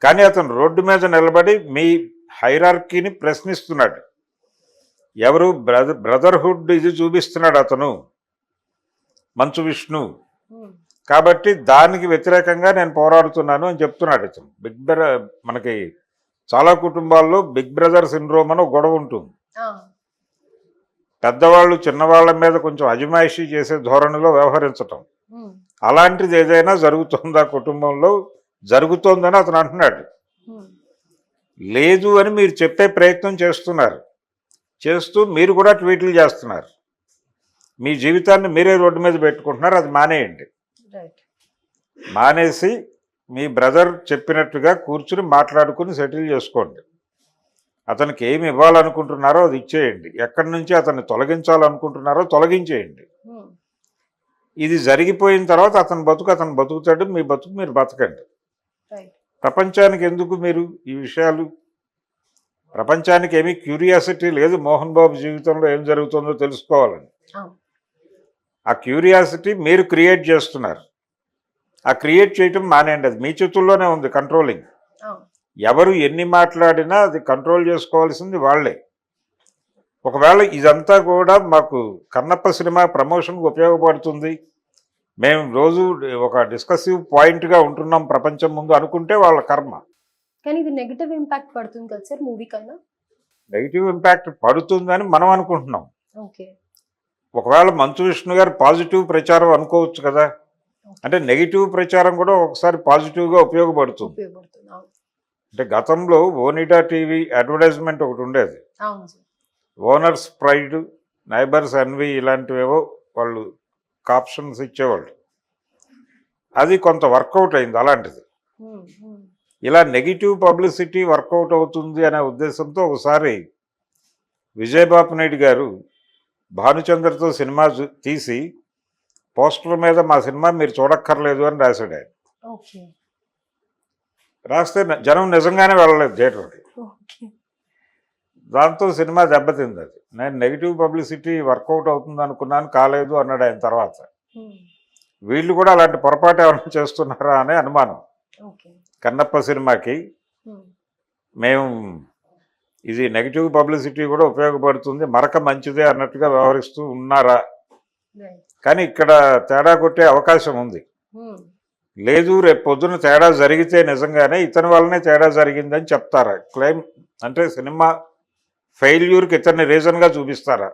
కానీ అతను రోడ్డు మీద నిలబడి మీ హైరార్కీని ప్రశ్నిస్తున్నాడు. ఎవరు బ్రదర్హుడ్ ఇది చూపిస్తున్నాడు అతను, మంచు విష్ణు. కాబట్టి దానికి వ్యతిరేకంగా నేను పోరాడుతున్నాను అని చెప్తున్నాడు అతను. మనకి చాలా కుటుంబాల్లో బిగ్ బ్రదర్ సిండ్రోమ్ అని ఒక గొడవ ఉంటుంది. పెద్దవాళ్ళు చిన్నవాళ్ళ మీద కొంచెం అజమాయిషీ చేసే ధోరణిలో వ్యవహరించటం, అలాంటిది ఏదైనా జరుగుతుందా కుటుంబంలో, జరుగుతోందని అతను అంటున్నాడు. లేదు అని మీరు చెప్పే ప్రయత్నం చేస్తున్నారు, చేస్తూ మీరు కూడా ట్వీట్లు చేస్తున్నారు. మీ జీవితాన్ని మీరే రోడ్డు మీద పెట్టుకుంటున్నారు. అది మానేయండి. మానేసి మీ బ్రదర్ చెప్పినట్టుగా కూర్చుని మాట్లాడుకుని సెటిల్ చేసుకోండి. అతనికి ఏమి ఇవ్వాలనుకుంటున్నారో అది ఇచ్చేయండి. ఎక్కడి నుంచి అతన్ని తొలగించాలనుకుంటున్నారో తొలగించేయండి. ఇది జరిగిపోయిన తర్వాత అతను బతుకుతాడు, మీ బతుకు మీరు బతకండి. ప్రపంచానికి ఎందుకు మీరు ఈ విషయాలు? ప్రపంచానికి ఏమీ క్యూరియాసిటీ లేదు మోహన్ బాబు జీవితంలో ఏం జరుగుతుందో తెలుసుకోవాలని. ఆ క్యూరియాసిటీ మీరు క్రియేట్ చేస్తున్నారు. ఆ క్రియేట్ చేయటం మానేయండి. అది మీ చేతుల్లోనే ఉంది కంట్రోలింగ్. ఎవరు ఎన్ని మాట్లాడినా అది కంట్రోల్ చేసుకోవాల్సింది వాళ్ళే. ఒకవేళ ఇదంతా కూడా మాకు కన్నప్ప సినిమా ప్రమోషన్కి ఉపయోగపడుతుంది, మేము రోజు ఒక డిస్కసివ్ పాయింట్గా ఉంటున్నాం ప్రపంచం ముందు అనుకుంటే వాళ్ళ కర్మ. కానీ ఇది నెగిటివ్ ఇంపాక్ట్ పడుతుంది కదా సార్ మూవీ కన్నా? నెగిటివ్ ఇంపాక్ట్ పడుతుందని మనం అనుకుంటున్నాం. ఓకే. ఒకవేళ మంచు విష్ణు గారు పాజిటివ్ ప్రచారం అనుకోవచ్చు కదా. అంటే నెగిటివ్ ప్రచారం కూడా ఒకసారి పాజిటివ్గా ఉపయోగపడుతుంది. అంటే గతంలో ఓనిడా టీవీ అడ్వర్టైజ్మెంట్ ఒకటి ఉండేది. ఓనర్స్ ప్రైడ్, నైబర్స్ ఎన్వి ఇలాంటివేవో వాళ్ళు కాప్షన్స్ ఇచ్చేవాళ్ళు. అది కొంత వర్కౌట్ అయింది. అలాంటిది ఇలా నెగిటివ్ పబ్లిసిటీ వర్కౌట్ అవుతుంది అనే ఉద్దేశంతో ఒకసారి విజయబాబు నాయుడు గారు భానుచంద్రతో సినిమా తీసి పోస్టర్ మీద మా సినిమా మీరు చూడక్కర్లేదు అని రాశాడు ఆయన. రాస్తే జనం నిజంగానే వెళ్ళలేదు థియేటర్కి. దాంతో సినిమా దెబ్బతింది. అది నేను నెగిటివ్ పబ్లిసిటీ వర్కౌట్ అవుతుంది అనుకున్నాను, కాలేదు అన్నాడు ఆయన తర్వాత. వీళ్ళు కూడా అలాంటి పొరపాటు ఏమైనా చేస్తున్నారా అనే అనుమానం. కన్నప్ప సినిమాకి మేము ఇది నెగిటివ్ పబ్లిసిటీ కూడా ఉపయోగపడుతుంది, మరక మంచిదే అన్నట్టుగా వ్యవహరిస్తూ ఉన్నారా? కానీ ఇక్కడ తేడా కొట్టే అవకాశం ఉంది. లేదు, రేపు పొద్దున తేడా జరిగితే నిజంగానే ఇతని వల్లనే తేడా జరిగిందని చెప్తారా? క్లెయిమ్ అంటే సినిమా ఫెయిల్యూర్కి ఇతన్ని రీజన్గా చూపిస్తారా?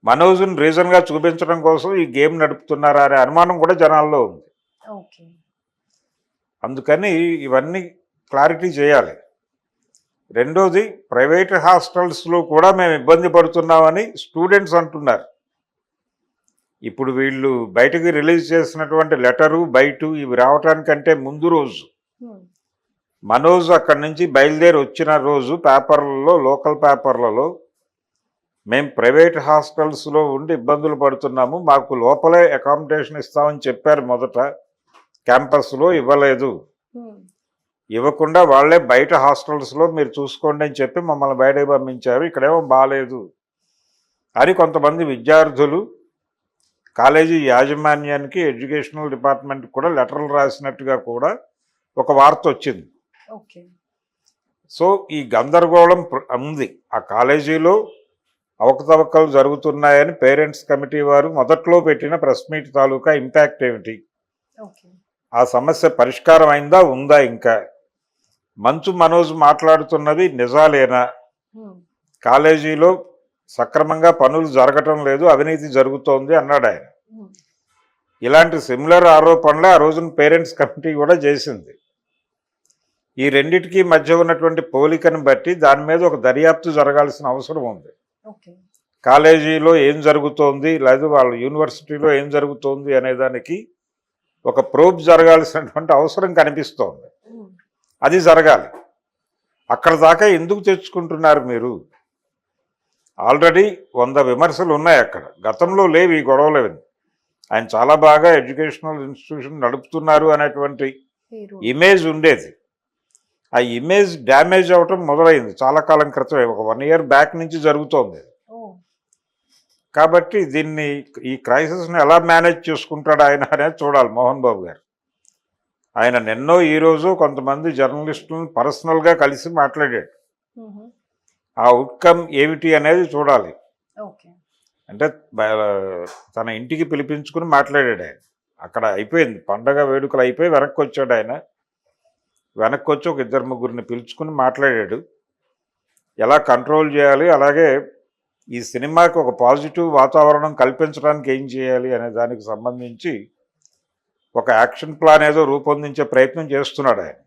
మనోజ్ని రీజన్గా చూపించడం కోసం ఈ గేమ్ నడుపుతున్నారా అనే అనుమానం కూడా జనాల్లో ఉంది. అందుకని ఇవన్నీ క్లారిటీ చేయాలి. రెండోది, ప్రైవేట్ హాస్టల్స్లో కూడా మేము ఇబ్బంది పడుతున్నామని స్టూడెంట్స్ అంటున్నారు. ఇప్పుడు వీళ్ళు బయటకు రిలీజ్ చేసినటువంటి లెటరు బయట ఇవి రావటానికంటే ముందు రోజు మనోజ్ అక్కడి నుంచి బయలుదేరి వచ్చిన రోజు పేపర్లలో, లోకల్ పేపర్లలో మేము ప్రైవేట్ హాస్టల్స్లో ఉండి ఇబ్బందులు పడుతున్నాము, మాకు లోపలే అకామిడేషన్ ఇస్తామని చెప్పారు మొదట, క్యాంపస్లో ఇవ్వలేదు, ఇవ్వకుండా వాళ్ళే బయట హాస్టల్స్లో మీరు చూసుకోండి అని చెప్పి మమ్మల్ని బయటకు పంపించారు, ఇక్కడేమో బాగాలేదు అని కొంతమంది విద్యార్థులు కాలేజీ యాజమాన్యానికి, ఎడ్యుకేషనల్ డిపార్ట్మెంట్కి కూడా లెటర్లు రాసినట్టుగా కూడా ఒక వార్త వచ్చింది. సో ఈ గందరగోళం ఉంది. ఆ కాలేజీలో అవకతవకలు జరుగుతున్నాయని పేరెంట్స్ కమిటీ వారు మొదట్లో పెట్టిన ప్రెస్ మీట్ తాలూకా ఇంపాక్ట్ ఏమిటి? ఆ సమస్య పరిష్కారం అయిందా, ఉందా? ఇంకా మంచు మనోజ్ మాట్లాడుతున్నది నిజాలేనా? కాలేజీలో సక్రమంగా పనులు జరగటం లేదు, అవినీతి జరుగుతోంది అన్నాడు ఆయన. ఇలాంటి సిమిలర్ ఆరోపణలు ఆ రోజున పేరెంట్స్ కమిటీ కూడా చేసింది. ఈ రెండిటికి మధ్య ఉన్నటువంటి పోలికను బట్టి దాని మీద ఒక దర్యాప్తు జరగాల్సిన అవసరం ఉంది. కాలేజీలో ఏం జరుగుతోంది, లేదా వాళ్ళ యూనివర్సిటీలో ఏం జరుగుతోంది అనేదానికి ఒక ప్రోబ్ జరగాల్సినటువంటి అవసరం కనిపిస్తోంది. అది జరగాలి. అక్కడ దాకా ఎందుకు తెచ్చుకుంటున్నారు మీరు? ఆల్రెడీ 100 విమర్శలు ఉన్నాయి అక్కడ. గతంలో లేవు ఈ గొడవలు. ఆయన చాలా బాగా ఎడ్యుకేషనల్ ఇన్స్టిట్యూషన్ నడుపుతున్నారు అనేటువంటి ఇమేజ్ ఉండేది. ఆ ఇమేజ్ డ్యామేజ్ అవ్వటం మొదలైంది చాలా కాలం క్రితమే, ఒక 1 year బ్యాక్ నుంచి జరుగుతోంది. కాబట్టి దీన్ని, ఈ క్రైసిస్ని ఎలా మేనేజ్ చేసుకుంటాడు ఆయన అనేది చూడాలి మోహన్ బాబు గారు. ఆయన నిన్నో ఈరోజు కొంతమంది జర్నలిస్టులను పర్సనల్గా కలిసి మాట్లాడాడు. ఆ అవుట్కమ్ ఏమిటి అనేది చూడాలి. ఓకే. అంటే తన ఇంటికి పిలిపించుకుని మాట్లాడాడు ఆయన. అక్కడ అయిపోయింది పండగ వేడుకలు అయిపోయి వెనక్కి వచ్చాడు ఆయన. వెనక్కి వచ్చి ఒక ఇద్దరు ముగ్గురిని పిలుచుకుని మాట్లాడాడు. ఎలా కంట్రోల్ చేయాలి, అలాగే ఈ సినిమాకి ఒక పాజిటివ్ వాతావరణం కల్పించడానికి ఏం చేయాలి అనే దానికి సంబంధించి ఒక యాక్షన్ ప్లాన్ ఏదో రూపొందించే ప్రయత్నం చేస్తున్నాడు ఆయన.